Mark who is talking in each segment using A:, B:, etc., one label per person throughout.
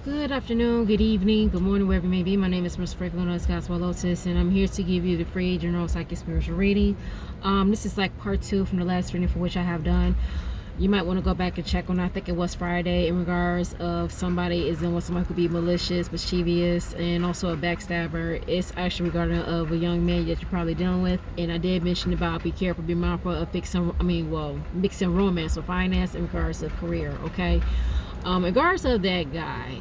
A: Good afternoon, good evening, good morning, wherever you may be. My name is Miss Franklin as Gospel Lotus, and I'm here to give you the free general psychic spiritual reading. This is like part 2 from the last reading for which I have done. You might want to go back and check on, I think it was Friday, in regards of somebody is in what somebody could be malicious, mischievous, and also a backstabber. It's actually regarding of a young man that you're probably dealing with, and I did mention about be careful, be mindful of mixing romance or finance in regards of career, okay? In regards of that guy,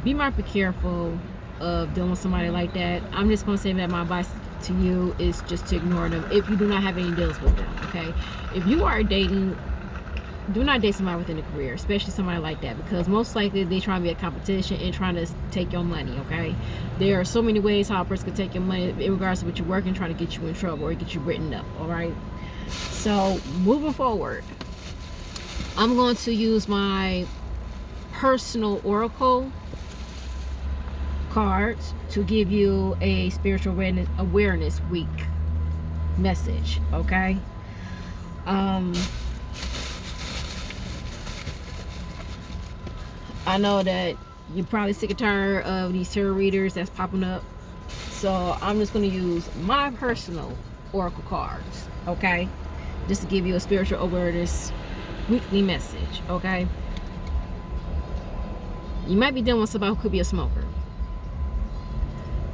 A: be mindful, careful of dealing with somebody like that. I'm just going to say that my advice to you is just to ignore them if you do not have any deals with them, okay? If you are dating, do not date somebody within a career, especially somebody like that, because most likely they trying to be a competition and trying to take your money, okay? There are so many ways how a person can take your money in regards to what you're working, trying to get you in trouble or get you written up, all right? So moving forward, I'm going to use my personal oracle cards to give you a spiritual awareness week message, okay? I know that you're probably sick and tired of these tarot readers that's popping up, so I'm just going to use my personal oracle cards, okay, just to give you a spiritual awareness weekly message, okay? You might be dealing with somebody who could be a smoker.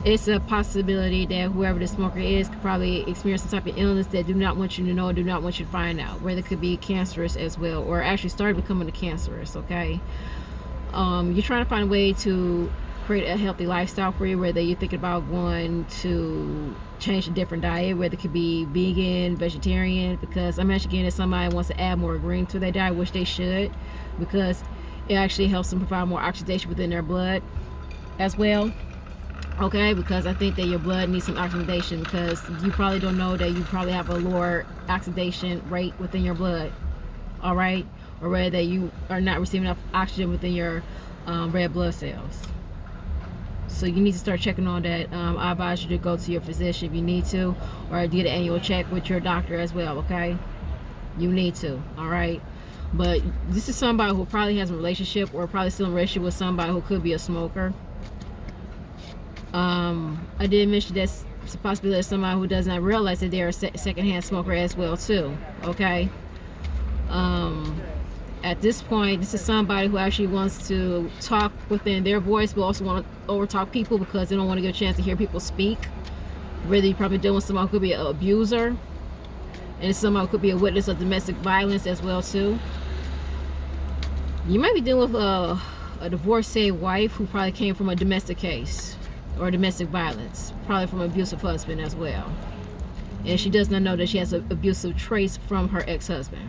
A: It's a possibility that whoever the smoker is could probably experience some type of illness that do not want you to know, do not want you to find out, whether it could be cancerous as well, or actually started becoming a cancerous, okay? You're trying to find a way to create a healthy lifestyle for you, whether you're thinking about going to change a different diet, whether it could be vegan, vegetarian, because I'm actually getting that somebody wants to add more green to their diet, which they should, because it actually helps them provide more oxidation within their blood as well, okay? Because I think that your blood needs some oxidation, because you probably don't know that you probably have a lower oxidation rate within your blood, all right? Or rather that you are not receiving enough oxygen within your red blood cells. So you need to start checking on that. I advise you to go to your physician if you need to, or get an annual check with your doctor as well, okay? You need to, all right? But this is somebody who probably has a relationship, or probably still in a relationship with somebody who could be a smoker. I did mention that it's a possibility of somebody who does not realize that they're a secondhand smoker as well too, okay? At this point, this is somebody who actually wants to talk within their voice, but also want to overtalk people because they don't want to get a chance to hear people speak. Whether you're probably dealing with somebody who could be an abuser, and somebody who could be a witness of domestic violence as well too. You might be dealing with a divorcee wife who probably came from a domestic case or domestic violence, probably from an abusive husband as well, and she does not know that she has abusive traits from her ex-husband,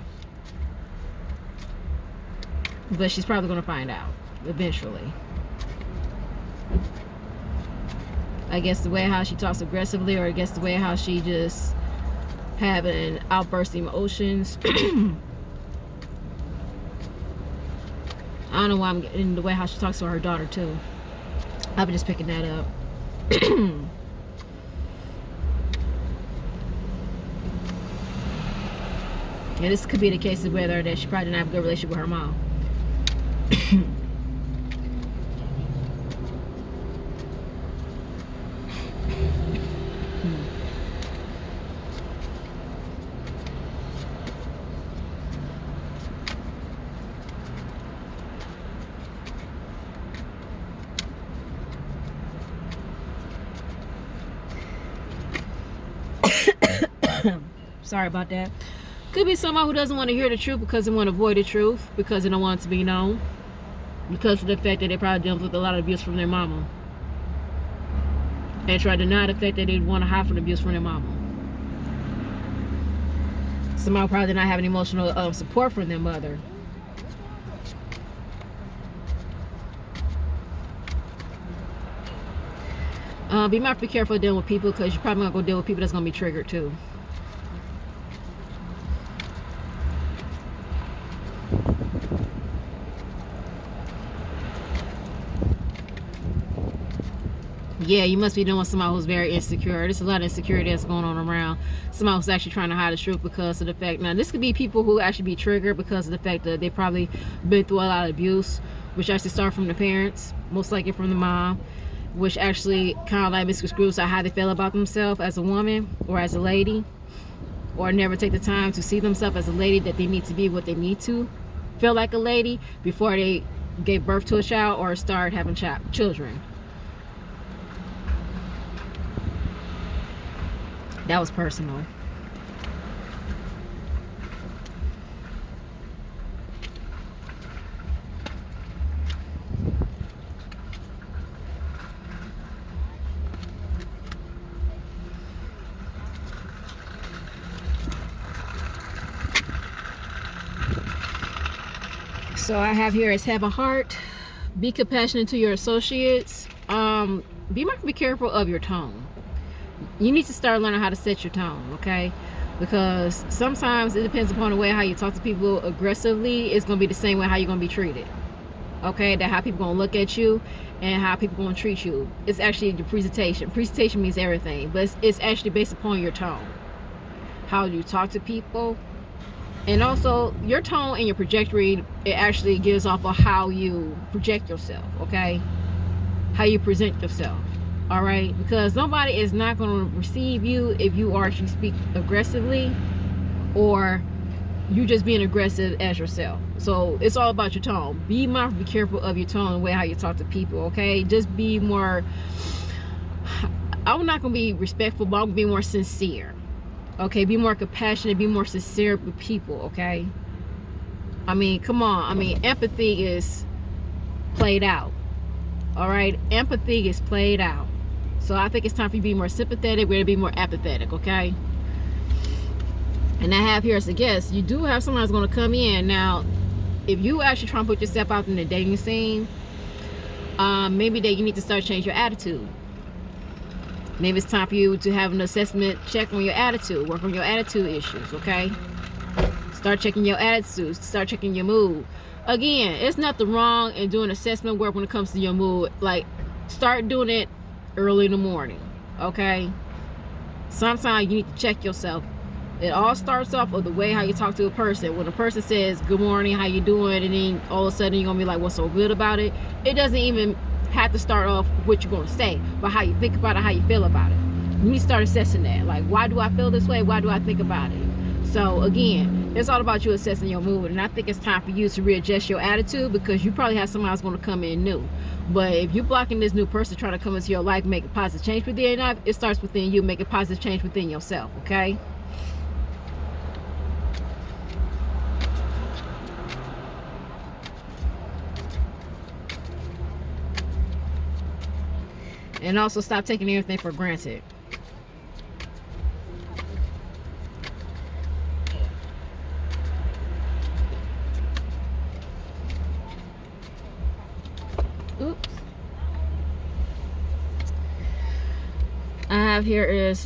A: but she's probably going to find out eventually. I guess the way how she talks aggressively, or I guess the way how she just having outburst emotions. I don't know why I'm getting the way how she talks to her daughter too. I've been just picking that up. Yeah, this could be the case of whether that she probably didn't have a good relationship with her mom. Sorry about that. Could be someone who doesn't want to hear the truth because they want to avoid the truth, because they don't want it to be known, because of the fact that they probably dealt with a lot of abuse from their mama, and try to deny the fact that they want to hide from the abuse from their mama. Somebody probably did not have any emotional support from their mother. Be mindful, be careful dealing with people, because you're probably not going to deal with people that's going to be triggered too. Yeah, you must be dealing with somebody who's very insecure. There's a lot of insecurity that's going on around. Somebody who's actually trying to hide the truth because of the fact. Now, this could be people who actually be triggered because of the fact that they probably been through a lot of abuse, which actually start from the parents, most likely from the mom, which actually kind of like misconstrues how they feel about themselves as a woman or as a lady, or never take the time to see themselves as a lady, that they need to be what they need to feel like a lady before they gave birth to a child or start having children. That was personal. So I have here is have a heart, be compassionate to your associates, be careful of your tone. You need to start learning how to set your tone, okay? Because sometimes it depends upon the way how you talk to people aggressively. It's going to be the same way how you're going to be treated, okay? That how people going to look at you and how people going to treat you. It's actually your presentation. Presentation means everything, but it's actually based upon your tone, how you talk to people. And also your tone and your trajectory, it actually gives off of how you project yourself, okay? How you present yourself, all right? Because nobody is not going to receive you if you actually speak aggressively, or you just being aggressive as yourself. So it's all about your tone. Be mindful, be careful of your tone and the way how you talk to people, okay? Just be more, I'm not going to be respectful, but I'm going to be more sincere. Okay, be more compassionate, be more sincere with people, okay? I mean, come on. I mean, empathy is played out, all right? Empathy is played out. So I think it's time for you to be more sympathetic, we're to be more apathetic, okay? And I have here as a guest, you do have someone that's going to come in. Now, if you actually try to put yourself out in the dating scene, maybe that you need to start changing your attitude. Maybe it's time for you to have an assessment check on your attitude, work on your attitude issues, okay? Start checking your attitudes, start checking your mood. Again, it's nothing wrong in doing assessment work when it comes to your mood. Like, start doing it early in the morning, okay? Sometimes you need to check yourself. It all starts off with the way how you talk to a person. When a person says, good morning, how you doing? And then all of a sudden you're going to be like, what's so good about it? It doesn't even have to start off what you're going to say, but how you think about it, how you feel about it. You need to start assessing that. Like, why do I feel this way? Why do I think about it? So again, it's all about you assessing your mood. And I think it's time for you to readjust your attitude, because you probably have somebody who's going to come in new. But if you're blocking this new person trying to come into your life, make a positive change within your life, it starts within you. Make a positive change within yourself, okay? And also stop taking everything for granted. Oops. I have here is